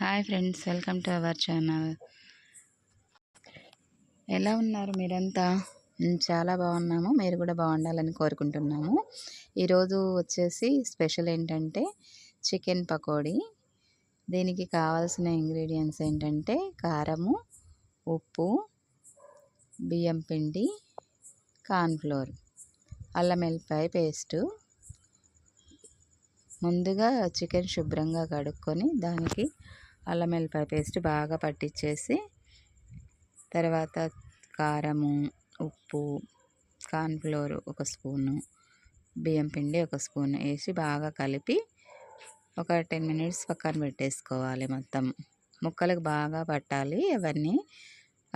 Hi friends, welcome to our channel. ఎలా ఉన్నారు మీరంతా? చాలా బాగున్నాము. మీరు కూడా బాగుండాలని కోరుకుంటున్నాము. ఈరోజు వచ్చేసి స్పెషల్ ఏంటంటే చికెన్ పకోడీ. దీనికి కావాల్సిన ఇంగ్రీడియంట్స్ ఏంటంటే కారము, ఉప్పు, బియ్యం పిండి, కార్న్ఫ్లోర్, అల్లం వెల్లిపాయ పేస్టు. ముందుగా చికెన్ శుభ్రంగా కడుక్కొని దానికి అల్లం వెల్లిపాయ పేస్ట్ బాగా పట్టించేసి, తర్వాత కారము, ఉప్పు, కార్న్ఫ్లోర్ ఒక స్పూను, బియ్యం పిండి ఒక స్పూన్ వేసి బాగా కలిపి ఒక 10 మినిట్స్ పక్కన పెట్టేసుకోవాలి. మొత్తం ముక్కలకు బాగా పట్టాలి అవన్నీ.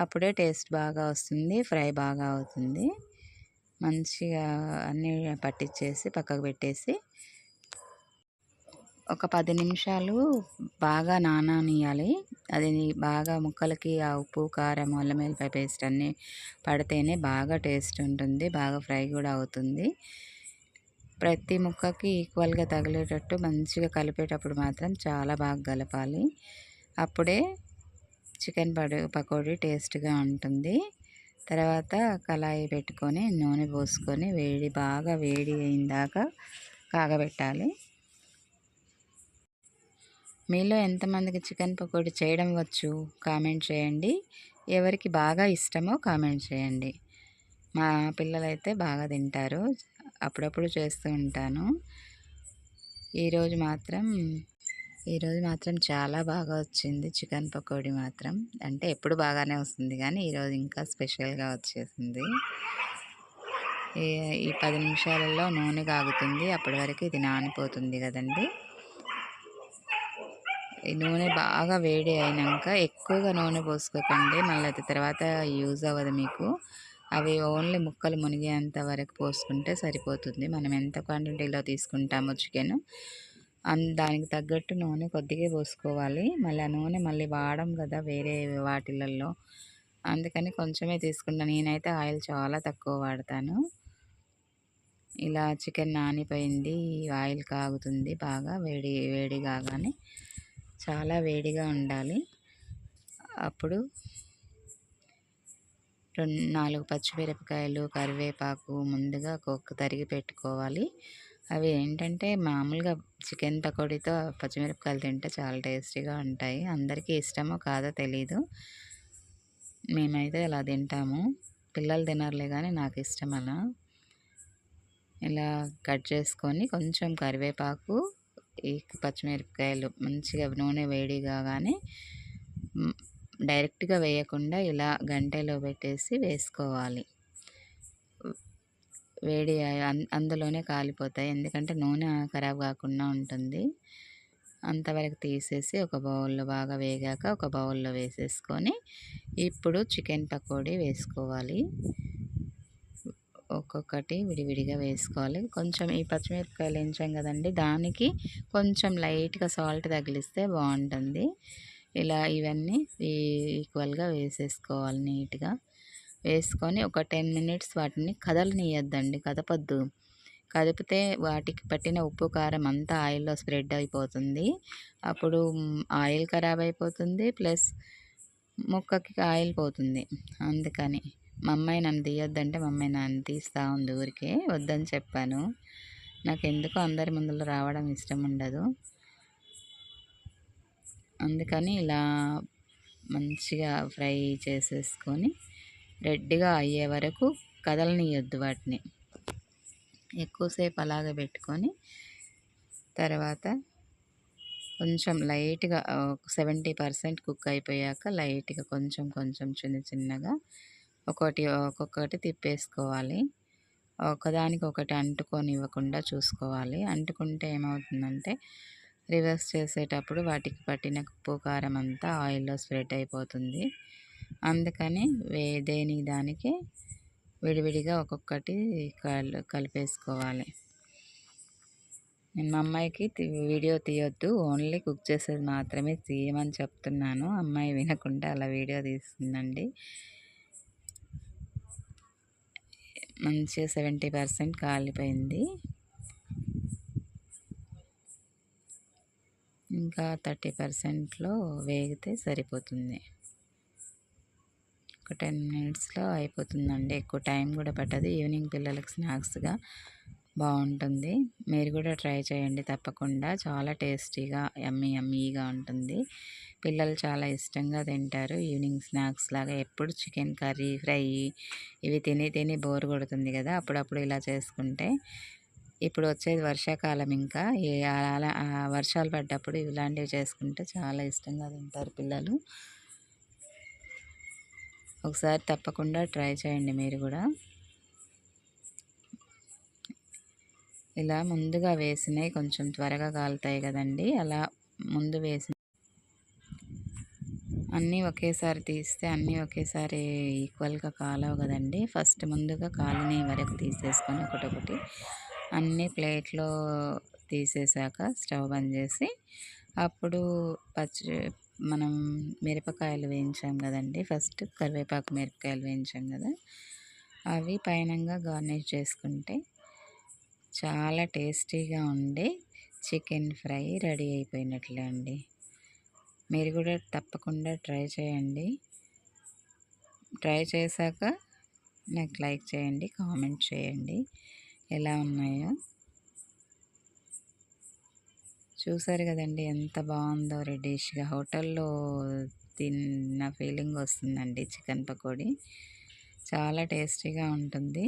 అప్పుడే టేస్ట్ బాగా వస్తుంది, ఫ్రై బాగా అవుతుంది. మంచిగా అన్నీ పట్టించేసి పక్కకు పెట్టేసి ఒక 10 నిమిషాలు బాగా నాననియాలి. అది బాగా ముక్కలకి ఆ ఉప్పు, కారం, అల్లం వెల్లిపాయ పేస్ట్ అన్నీ పడితేనే బాగా టేస్ట్ ఉంటుంది, బాగా ఫ్రై కూడా అవుతుంది. ప్రతి ముక్కకి ఈక్వల్గా తగిలేటట్టు మంచిగా కలిపేటప్పుడు మాత్రం చాలా బాగా కలపాలి. అప్పుడే చికెన్ పకోడీ టేస్ట్గా ఉంటుంది. తర్వాత కళాయి పెట్టుకొని నూనె పోసుకొని బాగా వేడి అయిన దాకా కాగబెట్టాలి. మీలో ఎంతమందికి చికెన్ పకోడీ చేయడం వచ్చు కామెంట్ చేయండి. ఎవరికి బాగా ఇష్టమో కామెంట్ చేయండి. మా పిల్లలైతే బాగా తింటారు, అప్పుడప్పుడు చేస్తూ ఉంటాను. ఈరోజు మాత్రం చాలా బాగా వచ్చింది చికెన్ పకోడీ మాత్రం. అంటే ఎప్పుడు బాగానే వస్తుంది, కానీ ఈరోజు ఇంకా స్పెషల్గా వచ్చేసింది. ఈ 10 నిమిషాలలో నూనె కాగుతుంది, అప్పటి వరకు ఇది నానిపోతుంది కదండి. ఈ నూనె బాగా వేడి అయినాక ఎక్కువగా నూనె పోసుకోకండి, మళ్ళీ అది తర్వాత యూజ్ అవ్వదు మీకు. అవి ఓన్లీ ముక్కలు మునిగేంత వరకు పోసుకుంటే సరిపోతుంది. మనం ఎంత క్వాంటిటీలో తీసుకుంటామో చికెన్ దానికి తగ్గట్టు నూనె కొద్దిగా పోసుకోవాలి. మళ్ళీ ఆ నూనె మళ్ళీ వాడం కదా వేరే వాటిలలో, అందుకని కొంచెమే తీసుకుంటాను. నేనైతే ఆయిల్ చాలా తక్కువ వాడతాను. ఇలా చికెన్ నానిపోయింది, ఆయిల్ కాగుతుంది బాగా వేడి కాగానే. చాలా వేడిగా ఉండాలి. అప్పుడు 4 పచ్చిమిరపకాయలు, కరివేపాకు ముందుగా తరిగి పెట్టుకోవాలి. అవి ఏంటంటే మామూలుగా చికెన్ పకోడీతో పచ్చిమిరపకాయలు తింటే చాలా టేస్టీగా ఉంటాయి. అందరికీ ఇష్టమో కాదో తెలీదు, మేమైతే అలా తింటాము. పిల్లలు తినర్లే కానీ నాకు ఇష్టం అలా. ఇలా కట్ చేసుకొని కొంచెం కరివేపాకు, ఈ పచ్చిమిరపకాయలు మంచిగా నూనె వేడి కాగానే డైరెక్ట్గా వేయకుండా ఇలా గంటెలో పెట్టేసి వేసుకోవాలి. వేడి అందులోనే కాలిపోతాయి, ఎందుకంటే నూనె ఖరాబ్ కాకుండా ఉంటుంది. అంతవరకు తీసేసి ఒక బౌల్లో బాగా వేగాక ఒక బౌల్లో వేసేసుకొని ఇప్పుడు చికెన్ పకోడీ వేసుకోవాలి. ఒక్కొక్కటి విడివిడిగా వేసుకోవాలి. కొంచెం ఈ పచ్చిమిరపకాయలు వేయించాం కదండి, దానికి కొంచెం లైట్గా సాల్ట్ తగిలిస్తే బాగుంటుంది. ఇలా ఇవన్నీ ఈక్వల్గా వేసేసుకోవాలి. నీట్గా వేసుకొని ఒక 10 మినిట్స్ వాటిని కదలనీయద్దండి, కదపద్దు. కదిపితే వాటికి పట్టిన ఉప్పు, కారం అంతా ఆయిల్లో స్ప్రెడ్ అయిపోతుంది. అప్పుడు ఆయిల్ ఖరాబ్ అయిపోతుంది, ప్లస్ ముక్కకి ఆయిల్ పోతుంది. అందుకని మా అమ్మాయి నన్ను తీయొద్దంటే మా అమ్మాయి నన్ను తీస్తూ ఉంది, ఊరికే వద్దని చెప్పాను. నాకు ఎందుకో అందరి ముందులో రావడం ఇష్టం ఉండదు. అందుకని ఇలా మంచిగా ఫ్రై చేసేసుకొని రెడ్గా అయ్యే వరకు కదలనీయొద్దు వాటిని. ఎక్కువసేపు అలాగే పెట్టుకొని తర్వాత కొంచెం లైట్గా 70% కుక్ అయిపోయాక లైట్గా కొంచెం చిన్నగా ఒక్కొక్కటి తిప్పేసుకోవాలి. ఒకదానికొకటి అంటుకొనివ్వకుండా చూసుకోవాలి. అంటుకుంటే ఏమవుతుందంటే రివర్స్ చేసేటప్పుడు వాటికి పట్టిన ఉప్పు, కారం అంతా ఆయిల్లో స్ప్రెడ్ అయిపోతుంది. అందుకని దానికి విడివిడిగా ఒక్కొక్కటి కలిపేసుకోవాలి. నేను మా అమ్మాయికి వీడియో తీయొద్దు, ఓన్లీ కుక్ చేసేది మాత్రమే తీయమని చెప్తున్నాను. అమ్మాయి వినకుండా అలా వీడియో తీస్తుందండి. మంచిగా 70% కాలిపోయింది. ఇంకా 30%లో వేగితే సరిపోతుంది. ఒక 10 మినిట్స్లో అయిపోతుందండి. ఎక్కువ టైం కూడా పట్టదు. ఈవినింగ్ పిల్లలకి స్నాక్స్గా బాగుంటుంది. మీరు కూడా ట్రై చేయండి తప్పకుండా. చాలా టేస్టీగా యమ్మీగా ఉంటుంది. పిల్లలు చాలా ఇష్టంగా తింటారు. ఈవినింగ్ స్నాక్స్ లాగా ఎప్పుడు చికెన్ కర్రీ, ఫ్రై ఇవి తిని బోర్ కొడుతుంది కదా, అప్పుడప్పుడు ఇలా చేసుకుంటే. ఇప్పుడు వచ్చేది వర్షాకాలం, ఇంకా అలా వర్షాలు పడ్డప్పుడు ఇలాంటివి చేసుకుంటే చాలా ఇష్టంగా తింటారు పిల్లలు. ఒకసారి తప్పకుండా ట్రై చేయండి మీరు కూడా. ఇలా ముందుగా వేసినవి కొంచెం త్వరగా కాలుతాయి కదండి, అలా ముందు వేసి అన్నీ ఒకేసారి తీస్తే అన్నీ ఒకేసారి ఈక్వల్గా కాలవు కదండి. ఫస్ట్ ముందుగా కాలిన వరకు తీసేసుకొని ఒకటొకటి అన్నీ ప్లేట్లో తీసేసాక స్టవ్ బంద్ చేసి, అప్పుడు మనం మిరపకాయలు వేయించాం కదండి, ఫస్ట్ కరివేపాకు మిరపకాయలు వేయించాం కదా, అవి పైనంగా గార్నిష్ చేసుకుంటే చాలా టేస్టీగా ఉండే చికెన్ ఫ్రై రెడీ అయిపోయినట్లే అండి. మీరు కూడా తప్పకుండా ట్రై చేయండి. ట్రై చేశాక నాకు లైక్ చేయండి, కామెంట్ చేయండి ఎలా ఉన్నాయో. చూసారు కదండి ఎంత బాగుందో, రెడ్డిష్గా హోటల్లో తిన్న ఫీలింగ్ వస్తుందండి. చికెన్ పకోడీ చాలా టేస్టీగా ఉంటుంది.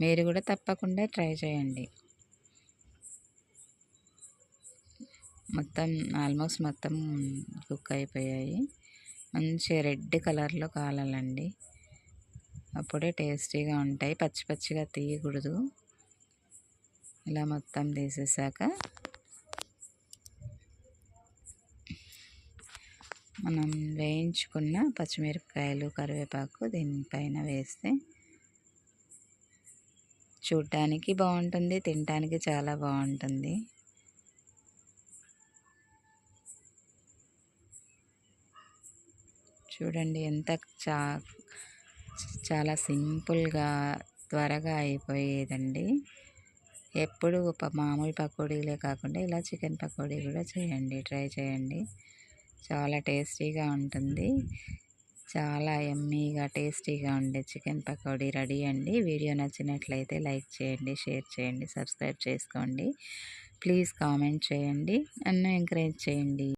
మీరు కూడా తప్పకుండా ట్రై చేయండి. ఆల్మోస్ట్ మొత్తం కుక్ అయిపోయాయి. మంచి రెడ్ కలర్లో కాలాలండి, అప్పుడే టేస్టీగా ఉంటాయి. పచ్చిగా తీయకూడదు. ఇలా మొత్తం తీసేసాక మనం వేయించుకున్న పచ్చిమిరపకాయలు, కరివేపాకు దీనిపైన వేస్తే చూడటానికి బాగుంటుంది, తినటానికి చాలా బాగుంటుంది. చూడండి ఎంత చాలా సింపుల్గా త్వరగా అయిపోయేదండి. ఎప్పుడు మామూలు పకోడీలే కాకుండా ఇలా చికెన్ పకోడీ కూడా చేయండి, ట్రై చేయండి. చాలా టేస్టీగా ఉంటుంది. చాలా యమ్మీగా టేస్టీగా ఉండే చికెన్ పకోడీ రెడీ అండి. వీడియో నచ్చినట్లయితే లైక్ చేయండి, షేర్ చేయండి, సబ్స్క్రైబ్ చేసుకోండి. ప్లీజ్ కామెంట్ చేయండి, నన్ను ఎంకరేజ్ చేయండి.